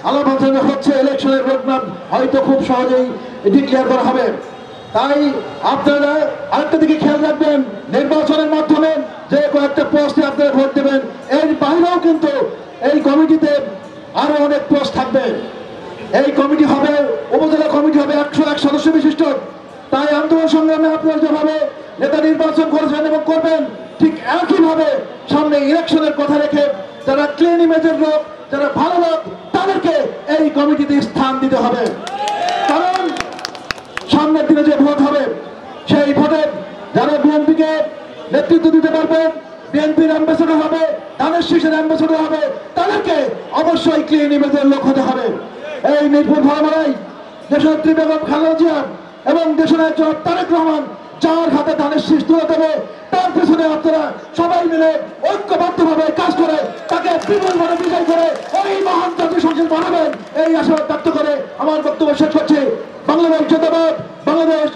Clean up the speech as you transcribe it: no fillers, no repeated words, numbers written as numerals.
আলাপ আলোচনা হচ্ছে, ইলেকশনের রোডম্যাপ হয়তো খুব সহজেই ডিক্লেয়ার করা হবে। তাই আপনারা আরেকটা দিকে খেয়াল রাখবেন, নির্বাচনের মাধ্যমে যে কয়েকটা পোস্টে আপনারা ভোট দেবেন, এর বাইরেও কিন্তু এই কমিটিতে আরো অনেক পোস্ট থাকবে। এই কমিটি হবে, উপজেলা কমিটি হবে 101 সদস্য বিশিষ্ট। তাই আন্দোলন সংগ্রামে আপনারা যেভাবে নেতা নির্বাচন করেছেন এবং করবেন, ঠিক একইভাবে সামনে ইলেকশনের কথা রেখে যারা ক্লিন ইমেজের লোক, যারা ভালো লোক, তাদেরকে এই কমিটিতে স্থান দিতে হবে। কারণ সামনের দিনে যে ভোট হবে, সেই ভোটে যারা বিএনপিকে নেতৃত্ব দিতে পারবেন, বিএনপির অ্যাম্বাসেডর হবে, ধানের শীষের অ্যাম্বাসেডর হবে, তাদেরকে অবশ্যই ক্লিন ইমেজের লোক হতে হবে। এই মিরপুর ভরামারাই দেশনেত্রী বেগম খালেদা জিয়া এবং দেশনায়ক জনাব তারেক রহমান যার হাতে ধানের শীষ তুলে দেবে, তার পেছনে আপনারা সবাই মিলে ঐক্যবদ্ধভাবে কাজ করে তাকে বিপুলভাবে বিজয় করে ওই মহান জাতীয় সংসদ বানাবেন, এই আশাবাদ ব্যক্ত করে আমার বক্তব্য শেষ করছি। বাংলাদেশ জিন্দাবাদ, বাংলাদেশ